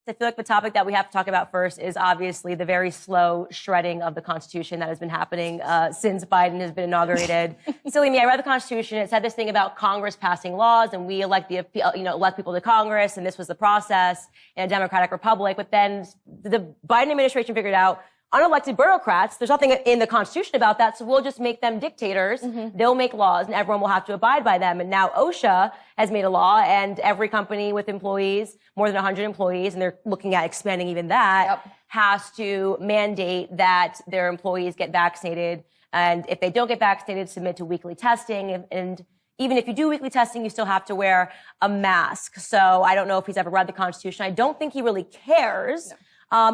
I feel like the topic that we have to talk about first is obviously the very slow shredding of the Constitution that has been happening since Biden has been inaugurated. Silly me, I read the Constitution. It said this thing about Congress passing laws, and we elect elect people to Congress, and this was the process in a democratic republic. But then the Biden administration figured out unelected bureaucrats, there's nothing in the Constitution about that, so we'll just make them dictators. They'll make laws, and everyone will have to abide by them. And now OSHA has made a law, and every company with employees, more than 100 employees, and they're looking at expanding even that, has to mandate that their employees get vaccinated. And if they don't get vaccinated, submit to weekly testing. And even if you do weekly testing, you still have to wear a mask. So I don't know if he's ever read the Constitution. I don't think he really cares. No.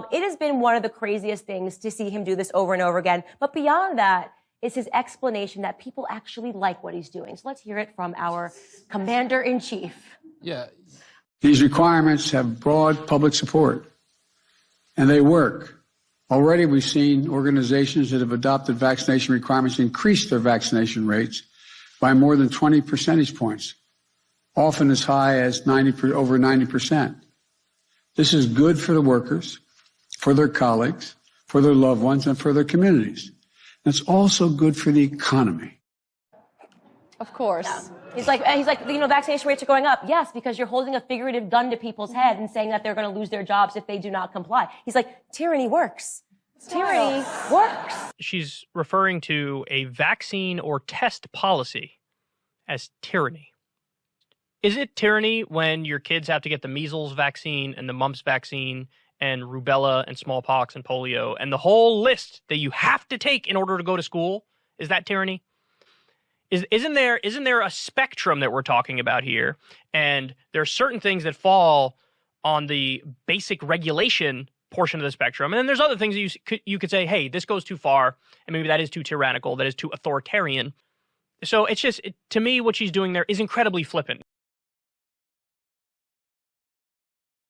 It has been one of the craziest things to see him do this over and over again. But beyond that is his explanation that people actually like what he's doing. So let's hear it from our commander-in-chief. Yeah. These requirements have broad public support, and they work. Already we've seen organizations that have adopted vaccination requirements increase their vaccination rates by more than 20 percentage points, often as high as over 90%. This is good for the workers, for their colleagues, for their loved ones, and for their communities. And it's also good for the economy. Of course. Yeah. He's like, vaccination rates are going up. Yes, because you're holding a figurative gun to people's head and saying that they're going to lose their jobs if they do not comply. He's like, tyranny works. Tyranny works. She's referring to a vaccine or test policy as tyranny. Is it tyranny when your kids have to get the measles vaccine and the mumps vaccine and rubella and smallpox and polio and the whole list that you have to take in order to go to school? Is that tyranny? Isn't there a spectrum that we're talking about here? And there are certain things that fall on the basic regulation portion of the spectrum. And then there's other things that you could say, hey, this goes too far, and maybe that is too tyrannical, that is too authoritarian. So it's just, to me, what she's doing there is incredibly flippant.